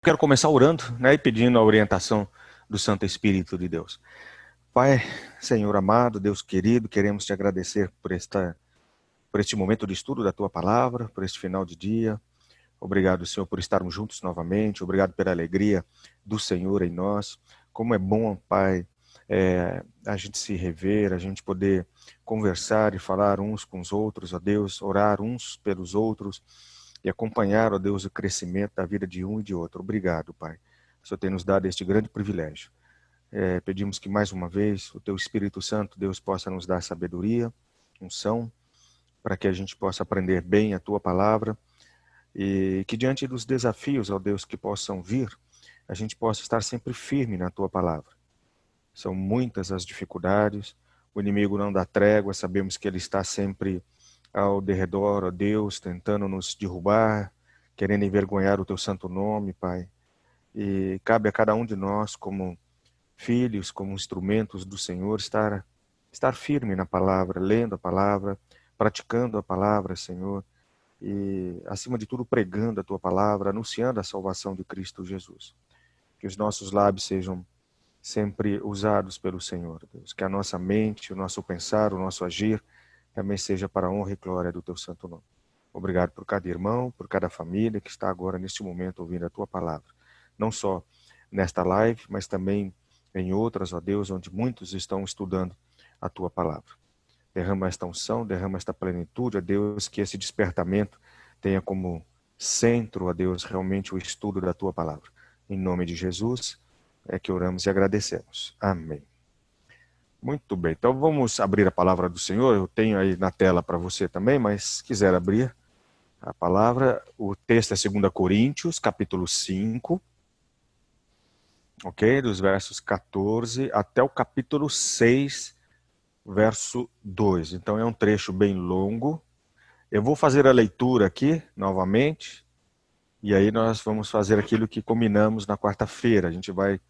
Quero começar orando, né, e pedindo a orientação do Santo Espírito de Deus. Pai, Senhor amado, Deus querido, queremos te agradecer por este momento de estudo da Tua Palavra, por este final de dia. Obrigado, Senhor, por estarmos juntos novamente. Obrigado pela alegria do Senhor em nós. Como é bom, Pai, a gente se rever, a gente poder conversar e falar uns com os outros, ó Deus, orar uns pelos outros e acompanhar, ó Deus, o crescimento da vida de um e de outro. Obrigado, Pai. O Senhor tem nos dado este grande privilégio. Pedimos que mais uma vez o Teu Espírito Santo, Deus, possa nos dar sabedoria, unção, para que a gente possa aprender bem a Tua Palavra e que diante dos desafios, ó Deus, que possam vir, a gente possa estar sempre firme na Tua Palavra. São muitas as dificuldades, o inimigo não dá trégua, sabemos que ele está sempre ao derredor, ó Deus, tentando nos derrubar, querendo envergonhar o Teu santo nome, Pai. E cabe a cada um de nós, como filhos, como instrumentos do Senhor, estar firme na palavra, lendo a palavra, praticando a palavra, Senhor, e, acima de tudo, pregando a Tua palavra, anunciando a salvação de Cristo Jesus. Que os nossos lábios sejam sempre usados pelo Senhor, Deus. Que a nossa mente, o nosso pensar, o nosso agir, também seja para a honra e glória do Teu santo nome. Obrigado por cada irmão, por cada família que está agora, neste momento, ouvindo a Tua palavra. Não só nesta live, mas também em outras, ó Deus, onde muitos estão estudando a Tua palavra. Derrama esta unção, derrama esta plenitude, ó Deus, que esse despertamento tenha como centro, ó Deus, realmente o estudo da Tua palavra. Em nome de Jesus, é que oramos e agradecemos. Amém. Muito bem, então vamos abrir a palavra do Senhor. Eu tenho aí na tela para você também, mas se quiser abrir a palavra, o texto é 2 Coríntios, capítulo 5, ok? Dos versos 14 até o capítulo 6, verso 2. Então é um trecho bem longo. Eu vou fazer a leitura aqui, novamente, e aí nós vamos fazer aquilo que combinamos na quarta-feira. A gente vai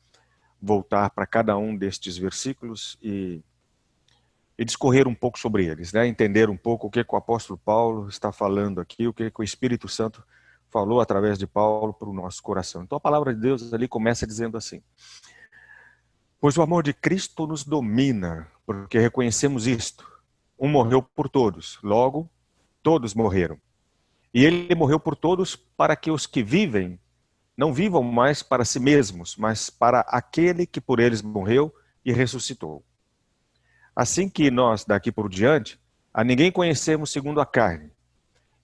voltar para cada um destes versículos e discorrer um pouco sobre eles, né? Entender um pouco o que o apóstolo Paulo está falando aqui, o que o Espírito Santo falou através de Paulo para o nosso coração. Então a palavra de Deus ali começa dizendo assim: pois o amor de Cristo nos domina, porque reconhecemos isto. Um morreu por todos, logo todos morreram. E ele morreu por todos para que os que vivem não vivam mais para si mesmos, mas para aquele que por eles morreu e ressuscitou. Assim que nós, daqui por diante, a ninguém conhecemos segundo a carne.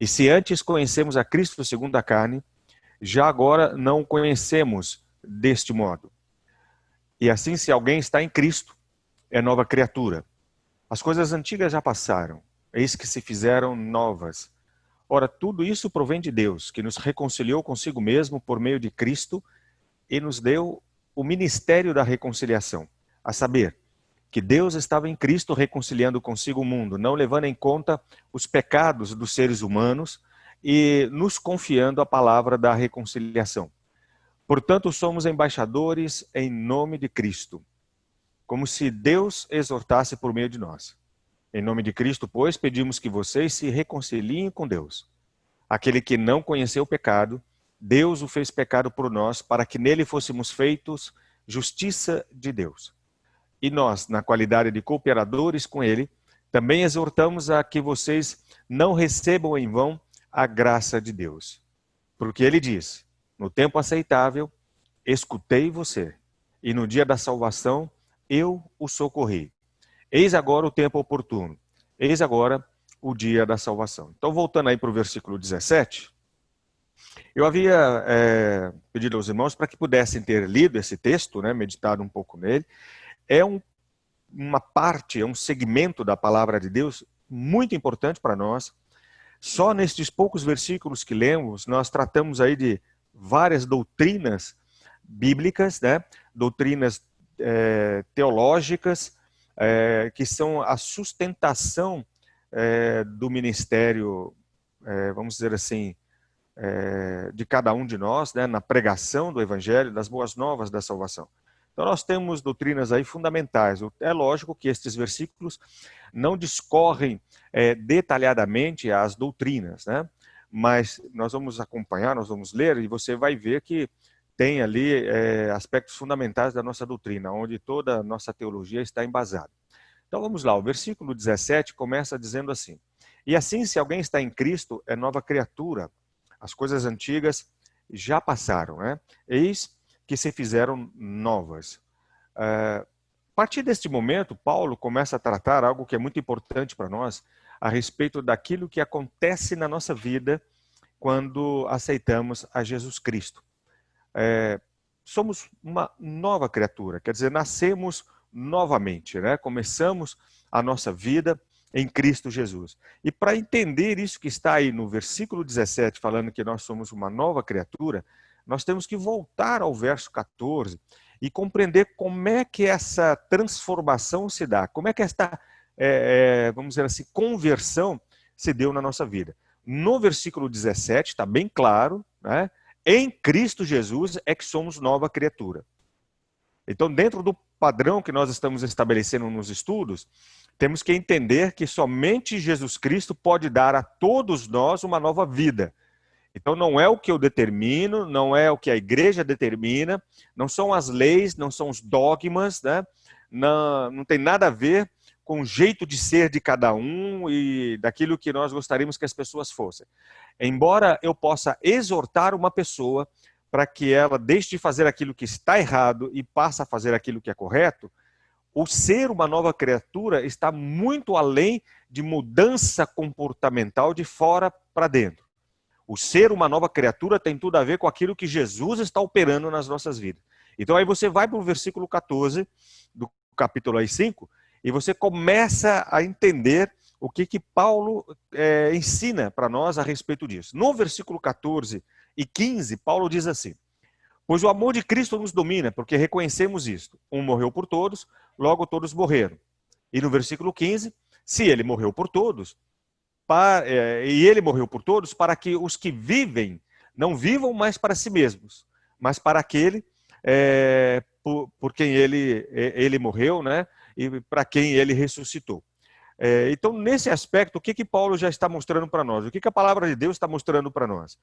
E se antes conhecemos a Cristo segundo a carne, já agora não o conhecemos deste modo. E assim, se alguém está em Cristo, é nova criatura. As coisas antigas já passaram, eis que se fizeram novas. Ora, tudo isso provém de Deus, que nos reconciliou consigo mesmo por meio de Cristo e nos deu o ministério da reconciliação, a saber, que Deus estava em Cristo reconciliando consigo o mundo, não levando em conta os pecados dos seres humanos e nos confiando a palavra da reconciliação. Portanto, somos embaixadores em nome de Cristo, como se Deus exortasse por meio de nós. Em nome de Cristo, pois, pedimos que vocês se reconciliem com Deus. Aquele que não conheceu o pecado, Deus o fez pecado por nós, para que nele fôssemos feitos justiça de Deus. E nós, na qualidade de cooperadores com ele, também exortamos a que vocês não recebam em vão a graça de Deus. Porque ele diz: no tempo aceitável, escutei você, e no dia da salvação, eu o socorri. Eis agora o tempo oportuno, eis agora o dia da salvação. Então, voltando aí para o versículo 17, eu havia pedido aos irmãos para que pudessem ter lido esse texto, né, meditado um pouco nele. É uma parte, é um segmento da palavra de Deus muito importante para nós. Só nestes poucos versículos que lemos, nós tratamos aí de várias doutrinas bíblicas, né? Doutrinas teológicas, que são a sustentação do ministério, vamos dizer assim, de cada um de nós, né? Na pregação do evangelho, das boas novas da salvação. Então nós temos doutrinas aí fundamentais. É lógico que estes versículos não discorrem detalhadamente as doutrinas, né? Mas nós vamos acompanhar, nós vamos ler e você vai ver que tem ali aspectos fundamentais da nossa doutrina, onde toda a nossa teologia está embasada. Então vamos lá, o versículo 17 começa dizendo assim: e assim, se alguém está em Cristo, é nova criatura, as coisas antigas já passaram, né? Eis que se fizeram novas. A partir deste momento, Paulo começa a tratar algo que é muito importante para nós, a respeito daquilo que acontece na nossa vida quando aceitamos a Jesus Cristo. Somos uma nova criatura, quer dizer, nascemos novamente, né? Começamos a nossa vida em Cristo Jesus. E para entender isso que está aí no versículo 17, falando que nós somos uma nova criatura, nós temos que voltar ao verso 14 e compreender como é que essa transformação se dá, como é que esta, vamos dizer assim, conversão se deu na nossa vida. No versículo 17, está bem claro, né? Em Cristo Jesus é que somos nova criatura. Então, dentro do padrão que nós estamos estabelecendo nos estudos, temos que entender que somente Jesus Cristo pode dar a todos nós uma nova vida. Então, não é o que eu determino, não é o que a igreja determina, não são as leis, não são os dogmas, né? Não tem nada a ver com o jeito de ser de cada um e daquilo que nós gostaríamos que as pessoas fossem. Embora eu possa exortar uma pessoa para que ela deixe de fazer aquilo que está errado e passe a fazer aquilo que é correto, o ser uma nova criatura está muito além de mudança comportamental de fora para dentro. O ser uma nova criatura tem tudo a ver com aquilo que Jesus está operando nas nossas vidas. Então aí você vai para o versículo 14 do capítulo 5 e você começa a entender o que Paulo ensina para nós a respeito disso. No versículo 14 e 15, Paulo diz assim: pois o amor de Cristo nos domina, porque reconhecemos isto. Um morreu por todos, logo todos morreram. E no versículo 15, se ele morreu por todos, e ele morreu por todos, para que os que vivem não vivam mais para si mesmos, mas para aquele por quem ele morreu, né? E para quem ele ressuscitou. Então, nesse aspecto, o que Paulo já está mostrando para nós? O que a palavra de Deus está mostrando para nós?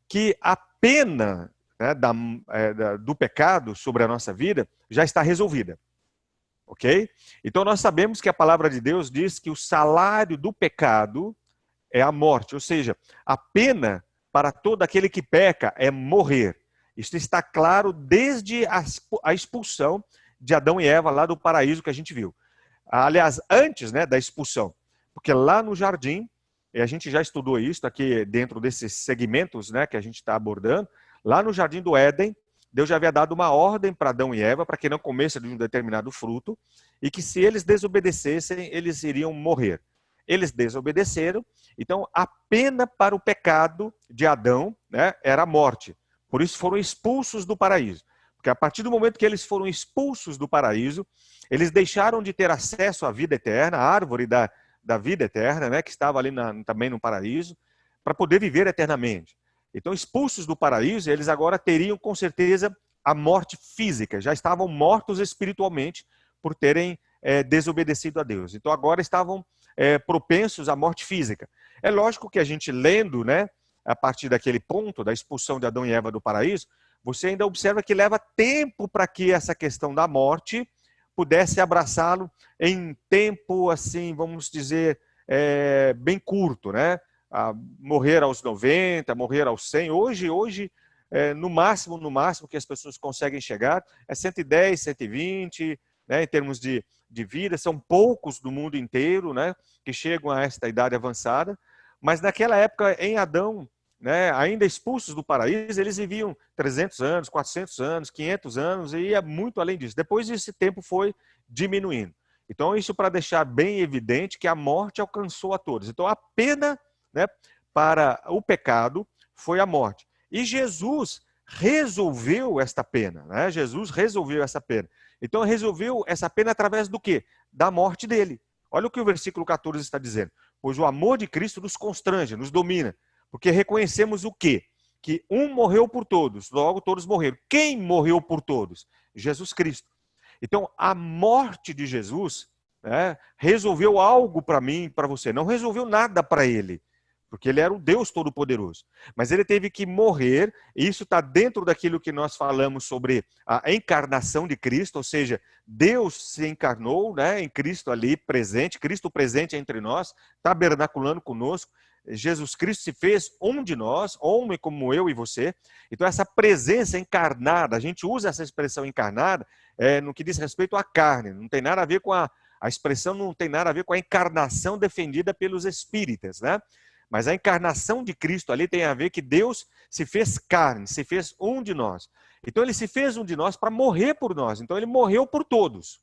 Que a pena, né, do pecado sobre a nossa vida já está resolvida. Ok? Então, nós sabemos que a palavra de Deus diz que o salário do pecado é a morte, ou seja, a pena para todo aquele que peca é morrer. Isso está claro desde a expulsão de Adão e Eva lá do paraíso que a gente viu. Aliás, antes, né, da expulsão, porque lá no jardim, e a gente já estudou isso aqui dentro desses segmentos, né, que a gente está abordando, lá no jardim do Éden, Deus já havia dado uma ordem para Adão e Eva para que não comessem de um determinado fruto e que se eles desobedecessem, eles iriam morrer. Eles desobedeceram, então a pena para o pecado de Adão, né, era a morte. Por isso foram expulsos do paraíso. Porque a partir do momento que eles foram expulsos do paraíso, eles deixaram de ter acesso à vida eterna, à árvore da vida eterna, né, que estava ali também no paraíso, para poder viver eternamente. Então, expulsos do paraíso, eles agora teriam com certeza a morte física, já estavam mortos espiritualmente por terem desobedecido a Deus. Então, agora estavam propensos à morte física. É lógico que a gente lendo, né, a partir daquele ponto da expulsão de Adão e Eva do paraíso, você ainda observa que leva tempo para que essa questão da morte pudesse abraçá-lo em tempo, assim, vamos dizer, bem curto, né? Morrer aos 90, morrer aos 100. Hoje no máximo que as pessoas conseguem chegar é 110, 120, né, em termos de vida. São poucos do mundo inteiro, né, que chegam a esta idade avançada. Mas naquela época, em Adão, né, ainda expulsos do paraíso, eles viviam 300 anos, 400 anos, 500 anos, e ia muito além disso. Depois esse tempo foi diminuindo. Então, isso para deixar bem evidente que a morte alcançou a todos. Então, a pena, né, para o pecado foi a morte. E Jesus resolveu esta pena. Né? Jesus resolveu essa pena. Então, resolveu essa pena através do quê? Da morte dele. Olha o que o versículo 14 está dizendo. Pois o amor de Cristo nos constrange, nos domina. Porque reconhecemos o quê? Que um morreu por todos, logo todos morreram. Quem morreu por todos? Jesus Cristo. Então, a morte de Jesus, né, resolveu algo para mim e para você. Não resolveu nada para ele. porque ele era o Deus Todo-Poderoso. Mas ele teve que morrer, e isso está dentro daquilo que nós falamos sobre a encarnação de Cristo, ou seja, Deus se encarnou, né, em Cristo ali presente, Cristo presente entre nós, tabernaculando conosco. Jesus Cristo se fez um de nós, homem como eu e você. Então essa presença encarnada, a gente usa essa expressão encarnada no que diz respeito à carne, não tem nada a ver com a expressão, não tem nada a ver com a encarnação defendida pelos espíritas, né? Mas a encarnação de Cristo ali tem a ver que Deus se fez carne, se fez um de nós. Então ele se fez um de nós para morrer por nós. Então ele morreu por todos.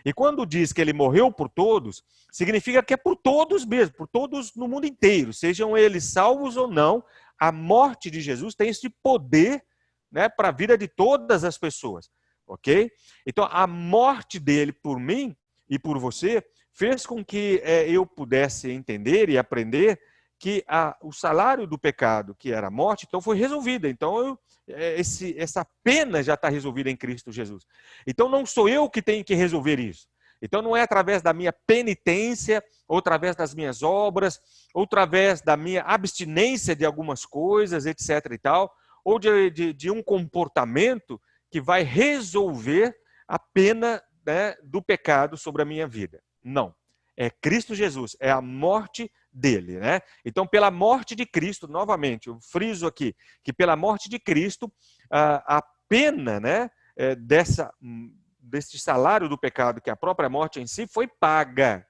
E quando diz que ele morreu por todos, significa que é por todos mesmo, por todos no mundo inteiro, sejam eles salvos ou não. A morte de Jesus tem esse poder, né, para a vida de todas as pessoas, ok? Então a morte dele por mim e por você fez com que eu pudesse entender e aprender que o salário do pecado, que era a morte, então foi resolvida. Então essa pena já está resolvida em Cristo Jesus. Então não sou eu que tenho que resolver isso. Então não é através da minha penitência, ou através das minhas obras, ou através da minha abstinência de algumas coisas, etc. e tal, ou de um comportamento que vai resolver a pena, né, do pecado sobre a minha vida. Não. É Cristo Jesus, é a morte dele, né? Então, pela morte de Cristo, novamente, eu friso aqui, que pela morte de Cristo, a pena, né, desse salário do pecado, que é a própria morte em si, foi paga,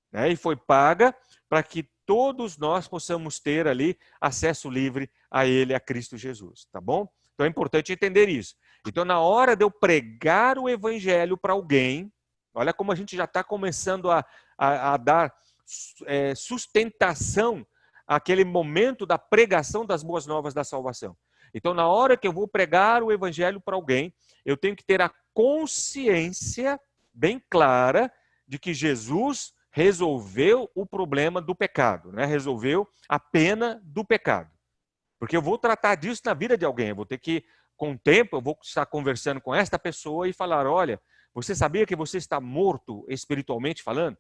né? E foi paga para que todos nós possamos ter ali acesso livre a ele, a Cristo Jesus, tá bom? Então é importante entender isso. Então, na hora de eu pregar o evangelho para alguém, olha como a gente já está começando a dar sustentação àquele momento da pregação das boas novas da salvação. Então, na hora que eu vou pregar o evangelho para alguém, eu tenho que ter a consciência bem clara de que Jesus resolveu o problema do pecado, né? Resolveu a pena do pecado. Porque eu vou tratar disso na vida de alguém, eu vou ter que, com o tempo, eu vou estar conversando com esta pessoa e falar, olha, você sabia que você está morto espiritualmente falando?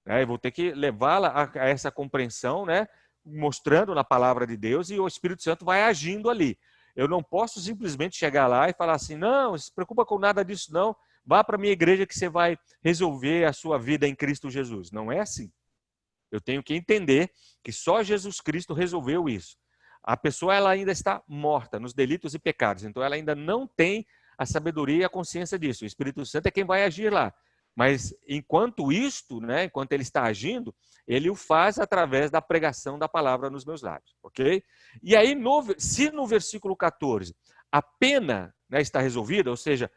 Eu vou ter que levá-la a essa compreensão, né, mostrando na palavra de Deus, e o Espírito Santo vai agindo ali. Eu não posso simplesmente chegar lá e falar assim, não se preocupa com nada disso não, vá para a minha igreja que você vai resolver a sua vida em Cristo Jesus. Não é assim. Eu tenho que entender que só Jesus Cristo resolveu isso. A pessoa ela ainda está morta nos delitos e pecados, então ela ainda não tem a sabedoria e a consciência disso. O Espírito Santo é quem vai agir lá. Mas enquanto isto, né, enquanto ele está agindo, ele o faz através da pregação da palavra nos meus lábios, ok? E aí, se no versículo 14 a pena, né, está resolvida, ou seja,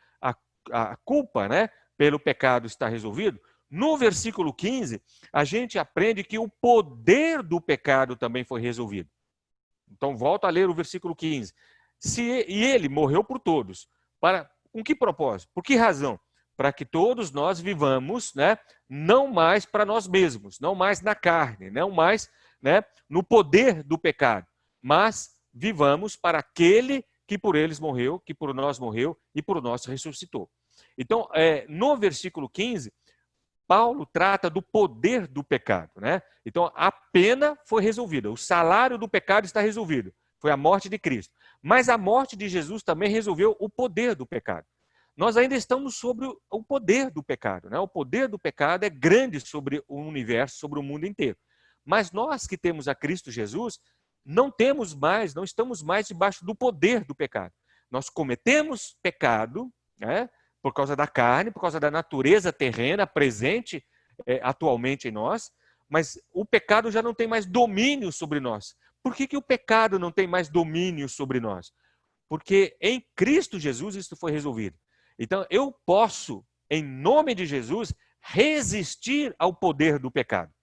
a culpa, né, pelo pecado está resolvido, no versículo 15 a gente aprende que o poder do pecado também foi resolvido. Então volta a ler o versículo 15. E ele morreu por todos. Com que propósito? Por que razão? Para que todos nós vivamos, né, não mais para nós mesmos, não mais na carne, não mais, né, no poder do pecado, mas vivamos para aquele que por eles morreu, que por nós morreu e por nós ressuscitou. Então, no versículo 15, Paulo trata do poder do pecado, né? Então, a pena foi resolvida, o salário do pecado está resolvido, foi a morte de Cristo. Mas a morte de Jesus também resolveu o poder do pecado. Nós ainda estamos sobre o poder do pecado, né? O poder do pecado é grande sobre o universo, sobre o mundo inteiro. Mas nós que temos a Cristo Jesus, não estamos mais debaixo do poder do pecado. Nós cometemos pecado, né? Por causa da carne, por causa da natureza terrena presente atualmente em nós, mas o pecado já não tem mais domínio sobre nós. Por que o pecado não tem mais domínio sobre nós? Porque em Cristo Jesus isso foi resolvido. Então, eu posso, em nome de Jesus, resistir ao poder do pecado.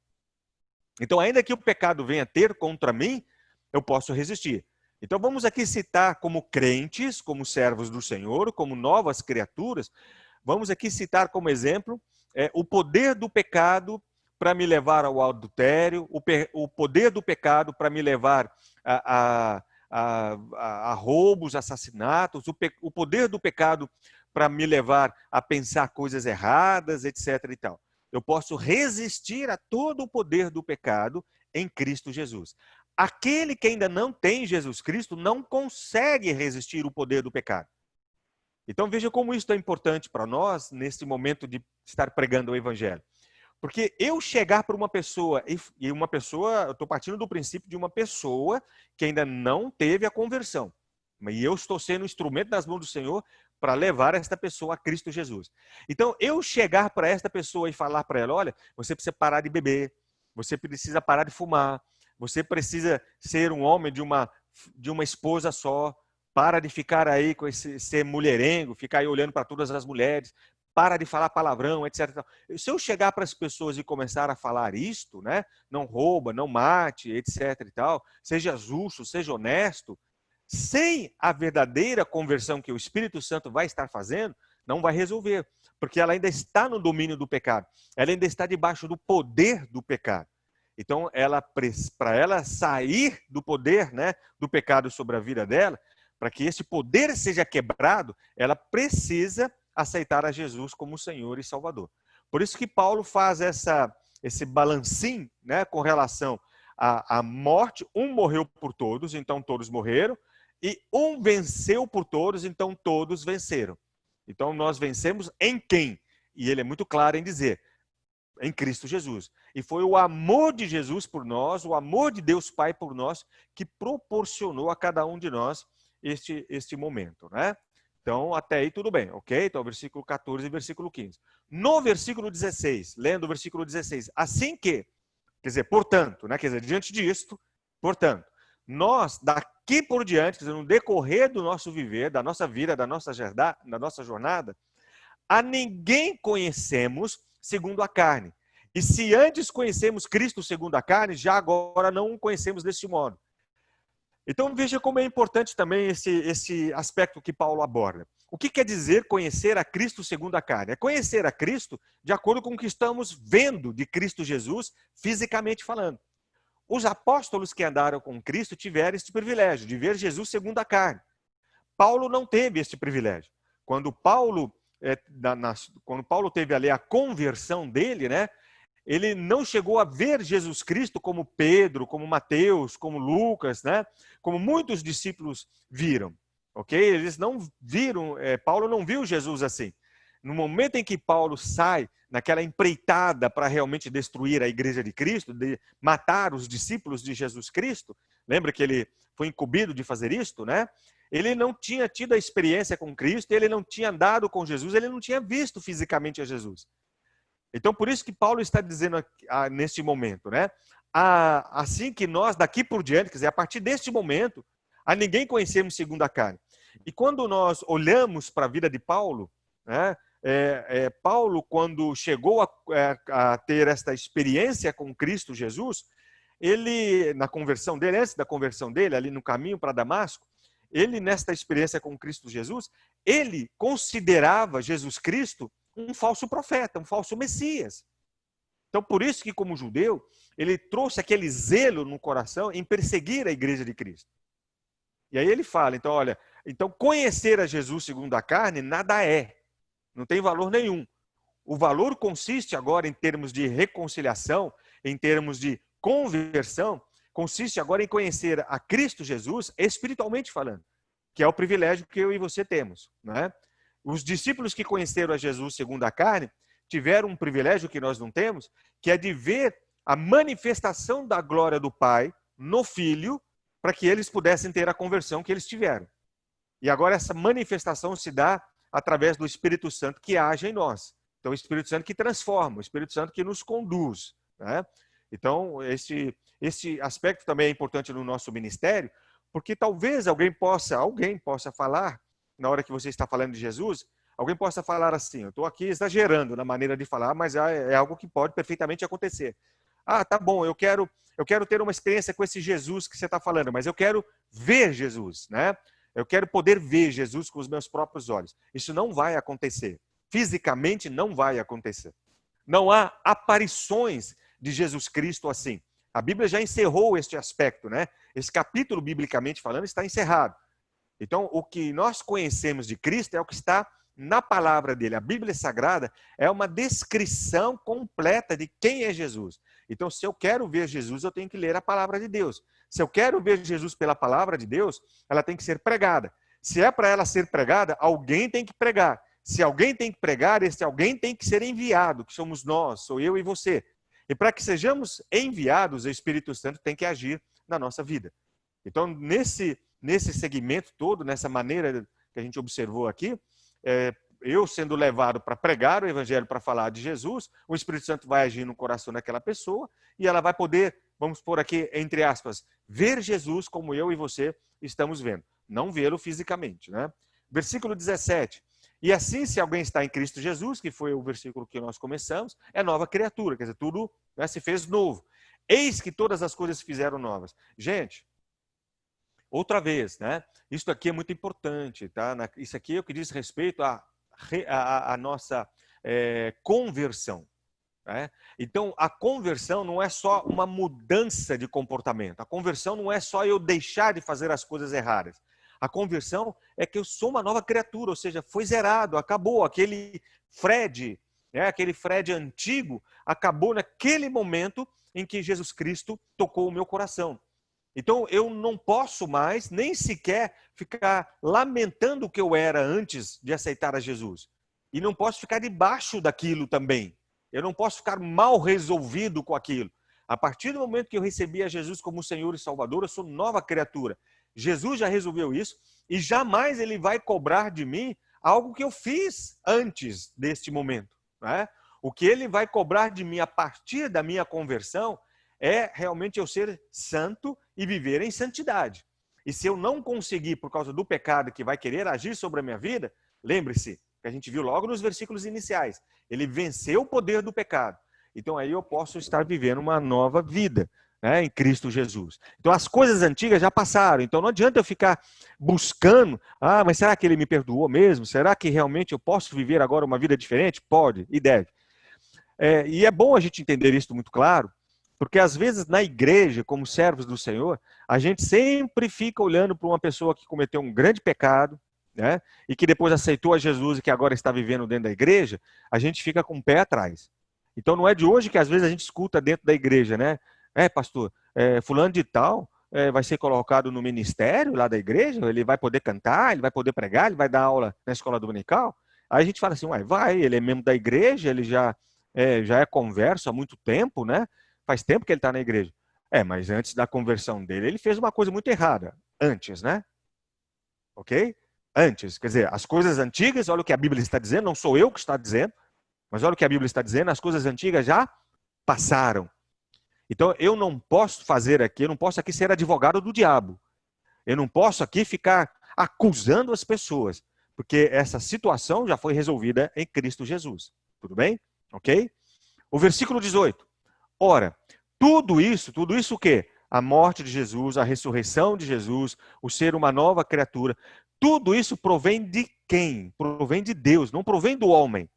Então, ainda que o pecado venha ter contra mim, eu posso resistir. Então, vamos aqui citar como crentes, como servos do Senhor, como novas criaturas, vamos aqui citar como exemplo o poder do pecado para me levar ao adultério, o poder do pecado para me levar a roubos, assassinatos, o poder do pecado para me levar a pensar coisas erradas, etc. e tal. Eu posso resistir a todo o poder do pecado em Cristo Jesus. Aquele que ainda não tem Jesus Cristo não consegue resistir o poder do pecado. Então veja como isso é importante para nós nesse momento de estar pregando o Evangelho. Porque eu chegar para uma pessoa, e uma pessoa, eu estou partindo do princípio de uma pessoa que ainda não teve a conversão. E eu estou sendo um instrumento nas mãos do Senhor para levar esta pessoa a Cristo Jesus. Então, eu chegar para esta pessoa e falar para ela, olha, você precisa parar de beber, você precisa parar de fumar, você precisa ser um homem de uma esposa só, para de ficar aí com ser mulherengo, ficar aí olhando para todas as mulheres, para de falar palavrão, etc. Se eu chegar para as pessoas e começar a falar isto, né, não rouba, não mate, etc. e tal, seja justo, seja honesto, sem a verdadeira conversão que o Espírito Santo vai estar fazendo, não vai resolver, porque ela ainda está no domínio do pecado, ela ainda está debaixo do poder do pecado. Então, para ela sair do poder, né, do pecado sobre a vida dela, para que esse poder seja quebrado, ela precisa aceitar a Jesus como Senhor e Salvador. Por isso que Paulo faz esse balancinho, né, com relação à morte. Um morreu por todos, então todos morreram, e um venceu por todos, então todos venceram. Então nós vencemos em quem? E ele é muito claro em dizer, em Cristo Jesus. E foi o amor de Jesus por nós, o amor de Deus Pai por nós, que proporcionou a cada um de nós este momento, né? Então, até aí tudo bem, ok? Então, versículo 14 e versículo 15. No versículo 16, lendo o versículo 16, assim que, quer dizer, portanto, né? Quer dizer, diante disto, portanto, nós, daqui por diante, quer dizer, no decorrer do nosso viver, da nossa vida, da nossa jornada, a ninguém conhecemos segundo a carne. E se antes conhecemos Cristo segundo a carne, já agora não o conhecemos deste modo. Então veja como é importante também esse aspecto que Paulo aborda. O que quer dizer conhecer a Cristo segundo a carne? É conhecer a Cristo de acordo com o que estamos vendo de Cristo Jesus, fisicamente falando. Os apóstolos que andaram com Cristo tiveram este privilégio de ver Jesus segundo a carne. Paulo não teve este privilégio. Quando Paulo teve ali a conversão dele, né? Ele não chegou a ver Jesus Cristo como Pedro, como Mateus, como Lucas, né? Como muitos discípulos viram, ok? Eles não viram, Paulo não viu Jesus assim. No momento em que Paulo sai naquela empreitada para realmente destruir a igreja de Cristo, de matar os discípulos de Jesus Cristo, lembra que ele foi incumbido de fazer isto, né? Ele não tinha tido a experiência com Cristo, ele não tinha andado com Jesus, ele não tinha visto fisicamente a Jesus. Então, por isso que Paulo está dizendo neste momento, né? Assim que nós, daqui por diante, quer dizer, a partir deste momento, a ninguém conhecemos segundo a carne. E quando nós olhamos para a vida de Paulo, né? Paulo, quando chegou a ter esta experiência com Cristo Jesus, ele, na conversão dele, antes da conversão dele, ali no caminho para Damasco, ele, nesta experiência com Cristo Jesus, ele considerava Jesus Cristo um falso profeta, um falso Messias. Então, por isso que, como judeu, ele trouxe aquele zelo no coração em perseguir a igreja de Cristo. E aí ele fala, então, olha, então conhecer a Jesus segundo a carne nada é, não tem valor nenhum. O valor consiste agora em termos de reconciliação, em termos de conversão, consiste agora em conhecer a Cristo Jesus espiritualmente falando, que é o privilégio que eu e você temos, né? Os discípulos que conheceram a Jesus segundo a carne tiveram um privilégio que nós não temos, que é de ver a manifestação da glória do Pai no Filho, para que eles pudessem ter a conversão que eles tiveram. E agora essa manifestação se dá através do Espírito Santo que age em nós. Então, o Espírito Santo que transforma, o Espírito Santo que nos conduz, né? Então, esse aspecto também é importante no nosso ministério, porque talvez alguém possa falar, na hora que você está falando de Jesus, alguém possa falar assim, eu estou aqui exagerando na maneira de falar, mas é algo que pode perfeitamente acontecer. Ah, tá bom, eu quero ter uma experiência com esse Jesus que você está falando, mas eu quero ver Jesus, né? Eu quero poder ver Jesus com os meus próprios olhos. Isso não vai acontecer. Fisicamente não vai acontecer. Não há aparições de Jesus Cristo assim. A Bíblia já encerrou este aspecto, né? Esse capítulo, biblicamente falando, está encerrado. Então, o que nós conhecemos de Cristo é o que está na palavra dele. A Bíblia Sagrada é uma descrição completa de quem é Jesus. Então, se eu quero ver Jesus, eu tenho que ler a palavra de Deus. Se eu quero ver Jesus pela palavra de Deus, ela tem que ser pregada. Se é para ela ser pregada, alguém tem que pregar. Se alguém tem que pregar, esse alguém tem que ser enviado, que somos nós, sou eu e você. E para que sejamos enviados, o Espírito Santo tem que agir na nossa vida. Então, nesse segmento todo, nessa maneira que a gente observou aqui, eu sendo levado para pregar o evangelho, para falar de Jesus, o Espírito Santo vai agir no coração daquela pessoa e ela vai poder, vamos pôr aqui, entre aspas, ver Jesus como eu e você estamos vendo. Não vê-lo fisicamente, né? Versículo 17. E assim, se alguém está em Cristo Jesus, que foi o versículo que nós começamos, é nova criatura, quer dizer, tudo, né, se fez novo. Eis que todas as coisas se fizeram novas. Gente, outra vez, né? Isso aqui é muito importante, tá? Isso aqui é o que diz respeito à nossa conversão. Né? Então, a conversão não é só uma mudança de comportamento. A conversão não é só eu deixar de fazer as coisas erradas. A conversão é que eu sou uma nova criatura, ou seja, foi zerado, acabou. Aquele Fred, né, aquele Fred antigo, acabou naquele momento em que Jesus Cristo tocou o meu coração. Então, eu não posso mais nem sequer ficar lamentando o que eu era antes de aceitar a Jesus. E não posso ficar debaixo daquilo também. Eu não posso ficar mal resolvido com aquilo. A partir do momento que eu recebi a Jesus como Senhor e Salvador, eu sou nova criatura. Jesus já resolveu isso e jamais ele vai cobrar de mim algo que eu fiz antes deste momento. Né? O que ele vai cobrar de mim a partir da minha conversão é realmente eu ser santo e viver em santidade. E se eu não conseguir, por causa do pecado que vai querer agir sobre a minha vida, lembre-se, que a gente viu logo nos versículos iniciais, ele venceu o poder do pecado. Então aí eu posso estar vivendo uma nova vida, né, em Cristo Jesus. Então as coisas antigas já passaram, então não adianta eu ficar buscando, mas será que ele me perdoou mesmo? Será que realmente eu posso viver agora uma vida diferente? Pode e deve. E é bom a gente entender isso muito claro, porque às vezes na igreja, como servos do Senhor, a gente sempre fica olhando para uma pessoa que cometeu um grande pecado, né, e que depois aceitou a Jesus e que agora está vivendo dentro da igreja, a gente fica com o pé atrás. Então não é de hoje que às vezes a gente escuta dentro da igreja, né? Pastor, fulano de tal vai ser colocado no ministério lá da igreja, ele vai poder cantar, ele vai poder pregar, ele vai dar aula na escola dominical. Aí a gente fala assim, vai, ele é membro da igreja, ele já é converso há muito tempo, né? Faz tempo que ele está na igreja. Mas antes da conversão dele, ele fez uma coisa muito errada. Antes, né? Ok? Antes. Quer dizer, as coisas antigas, olha o que a Bíblia está dizendo, não sou eu que está dizendo, mas olha o que a Bíblia está dizendo, as coisas antigas já passaram. Então, eu não posso fazer aqui, eu não posso aqui ser advogado do diabo. Eu não posso aqui ficar acusando as pessoas, porque essa situação já foi resolvida em Cristo Jesus. Tudo bem? Ok? O versículo 18. Ora, tudo isso o quê? A morte de Jesus, a ressurreição de Jesus, o ser uma nova criatura, tudo isso provém de quem? Provém de Deus, não provém do homem.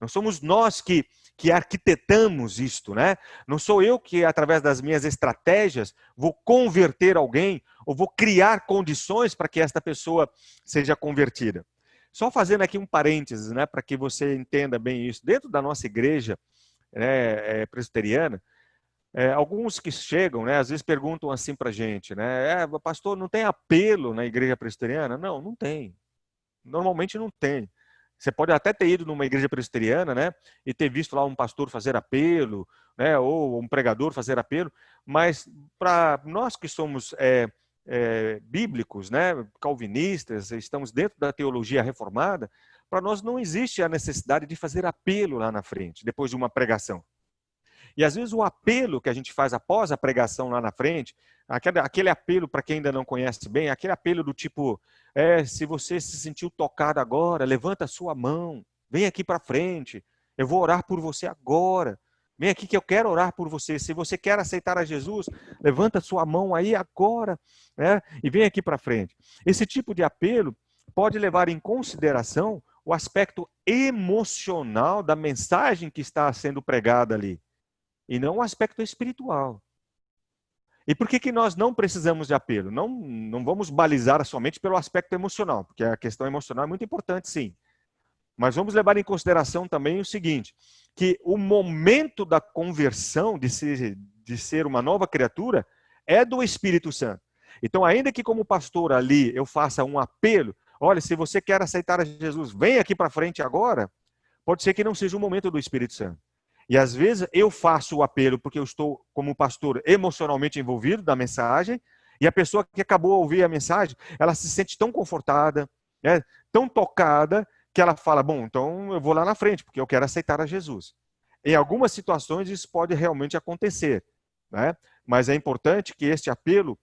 Não somos nós que arquitetamos isto, né? Não sou eu que, através das minhas estratégias, vou converter alguém ou vou criar condições para que esta pessoa seja convertida. Só fazendo aqui um parênteses, né, para que você entenda bem isso. Dentro da nossa igreja presbiteriana, alguns que chegam, né, às vezes perguntam assim para a gente, né, pastor, não tem apelo na igreja presbiteriana? Não, não tem. Normalmente não tem. Você pode até ter ido numa igreja presbiteriana, né, e ter visto lá um pastor fazer apelo, né, ou um pregador fazer apelo, mas para nós que somos bíblicos, né, calvinistas, estamos dentro da teologia reformada, para nós não existe a necessidade de fazer apelo lá na frente, depois de uma pregação. E às vezes o apelo que a gente faz após a pregação lá na frente, aquele apelo para quem ainda não conhece bem, aquele apelo do tipo, se você se sentiu tocado agora, levanta a sua mão, vem aqui para frente, eu vou orar por você agora, vem aqui que eu quero orar por você, se você quer aceitar a Jesus, levanta a sua mão aí agora, né, e vem aqui para frente. Esse tipo de apelo pode levar em consideração o aspecto emocional da mensagem que está sendo pregada ali, e não o aspecto espiritual. E por que nós não precisamos de apelo? Não vamos balizar somente pelo aspecto emocional, porque a questão emocional é muito importante, sim. Mas vamos levar em consideração também o seguinte, que o momento da conversão, de ser uma nova criatura, é do Espírito Santo. Então, ainda que como pastor ali eu faça um apelo, olha, se você quer aceitar a Jesus, vem aqui para frente agora, pode ser que não seja o momento do Espírito Santo. E às vezes eu faço o apelo porque eu estou, como pastor, emocionalmente envolvido na mensagem, e a pessoa que acabou de ouvir a mensagem, ela se sente tão confortada, né, tão tocada, que ela fala, bom, então eu vou lá na frente, porque eu quero aceitar a Jesus. Em algumas situações isso pode realmente acontecer, né? Mas é importante que este apelo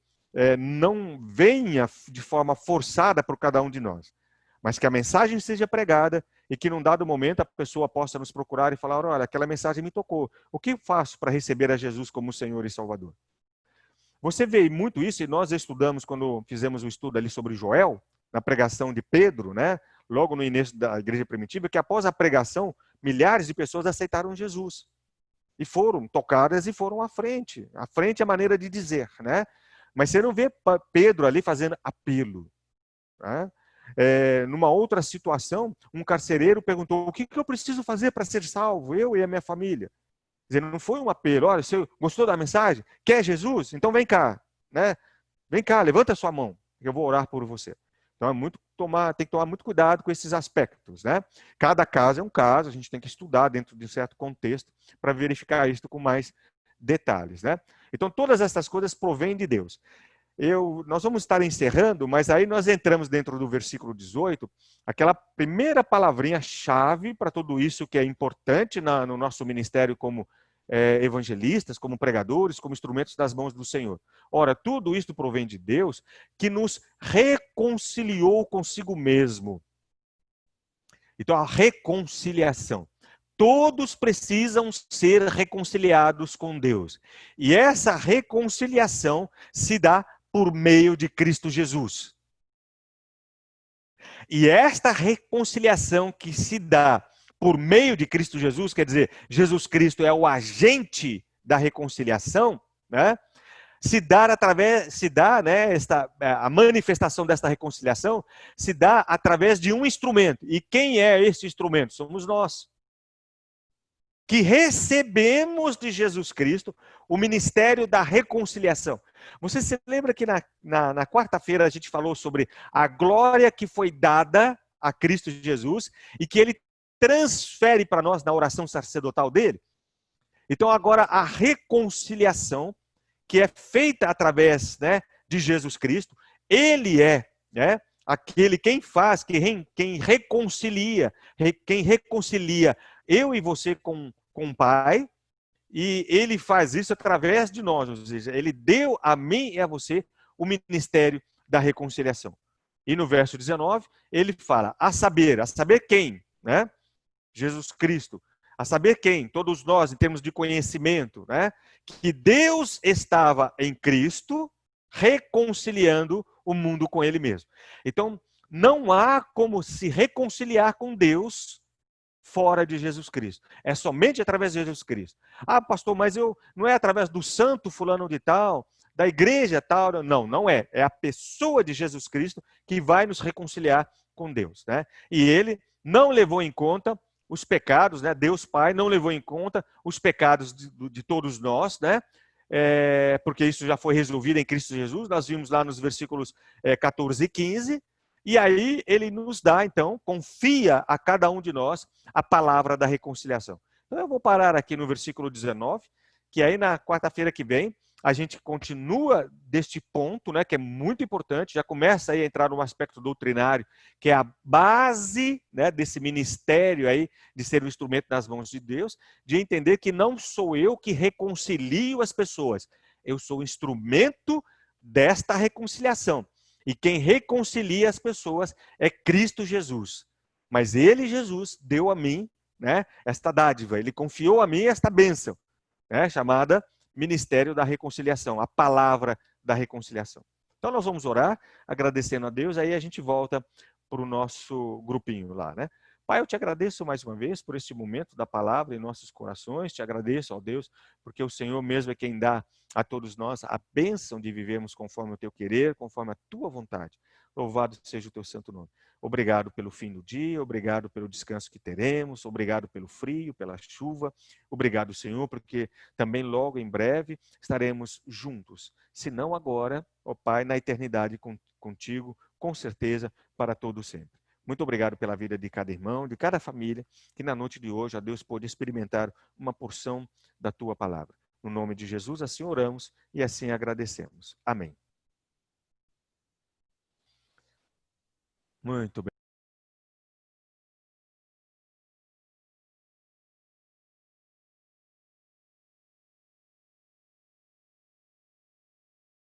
não venha de forma forçada por cada um de nós, mas que a mensagem seja pregada e que num dado momento a pessoa possa nos procurar e falar, olha, aquela mensagem me tocou, o que eu faço para receber a Jesus como Senhor e Salvador? Você vê muito isso, e nós estudamos quando fizemos o estudo ali sobre Joel, na pregação de Pedro, né? Logo no início da igreja primitiva, que após a pregação, milhares de pessoas aceitaram Jesus. E foram tocadas e foram à frente. À frente é a maneira de dizer, né? Mas você não vê Pedro ali fazendo apelo, né? Numa outra situação, um carcereiro perguntou, o que eu preciso fazer para ser salvo, eu e a minha família? Dizendo, não foi um apelo, olha, você gostou da mensagem? Quer Jesus? Então vem cá, né? Vem cá, levanta a sua mão, que eu vou orar por você. Então tem que tomar muito cuidado com esses aspectos, né? Cada caso é um caso, a gente tem que estudar dentro de um certo contexto para verificar isso com mais detalhes, né? Então todas essas coisas provêm de Deus. Nós vamos estar encerrando, mas aí nós entramos dentro do versículo 18, aquela primeira palavrinha-chave para tudo isso que é importante no nosso ministério como evangelistas, como pregadores, como instrumentos das mãos do Senhor. Ora, tudo isso provém de Deus, que nos reconciliou consigo mesmo. Então, a reconciliação. Todos precisam ser reconciliados com Deus. E essa reconciliação se dá por meio de Cristo Jesus. E esta reconciliação que se dá por meio de Cristo Jesus, quer dizer, Jesus Cristo é o agente da reconciliação, né? A manifestação desta reconciliação se dá através de um instrumento. E quem é esse instrumento? Somos nós, que recebemos de Jesus Cristo o ministério da reconciliação. Você se lembra que na quarta-feira a gente falou sobre a glória que foi dada a Cristo Jesus e que ele transfere para nós na oração sacerdotal dele? Então agora a reconciliação, que é feita através, né, de Jesus Cristo, ele é, né, aquele quem reconcilia eu e você com o Pai, e ele faz isso através de nós, ou seja, ele deu a mim e a você o ministério da reconciliação. E no verso 19, ele fala, a saber quem, né? Jesus Cristo. A saber quem? Todos nós, em termos de conhecimento, né? Que Deus estava em Cristo reconciliando o mundo com ele mesmo. Então, não há como se reconciliar com Deus fora de Jesus Cristo. É somente através de Jesus Cristo. Ah, pastor, mas não é através do santo fulano de tal, da igreja tal. Não, não é. É a pessoa de Jesus Cristo que vai nos reconciliar com Deus, né? E ele não levou em conta os pecados, né? Deus Pai não levou em conta os pecados de todos nós, né? Porque isso já foi resolvido em Cristo Jesus. Nós vimos lá nos versículos 14 e 15. E aí ele nos dá, então, confia a cada um de nós a palavra da reconciliação. Então eu vou parar aqui no versículo 19, que aí na quarta-feira que vem a gente continua deste ponto, né, que é muito importante, já começa aí a entrar num aspecto doutrinário, que é a base, né, desse ministério aí de ser um instrumento nas mãos de Deus, de entender que não sou eu que reconcilio as pessoas, eu sou instrumento desta reconciliação. E quem reconcilia as pessoas é Cristo Jesus. Mas ele, Jesus, deu a mim, né, esta dádiva, ele confiou a mim esta bênção, né, chamada Ministério da Reconciliação, a palavra da reconciliação. Então nós vamos orar, agradecendo a Deus, aí a gente volta para o nosso grupinho lá, né? Pai, eu te agradeço mais uma vez por este momento da palavra em nossos corações, te agradeço, ó Deus, porque o Senhor mesmo é quem dá a todos nós a bênção de vivermos conforme o teu querer, conforme a tua vontade. Louvado seja o teu santo nome. Obrigado pelo fim do dia, obrigado pelo descanso que teremos, obrigado pelo frio, pela chuva. Obrigado, Senhor, porque também logo em breve estaremos juntos. Se não agora, ó Pai, na eternidade contigo, com certeza, para todo sempre. Muito obrigado pela vida de cada irmão, de cada família, que na noite de hoje, a Deus, pôde experimentar uma porção da tua palavra. No nome de Jesus, assim oramos e assim agradecemos. Amém. Muito bem.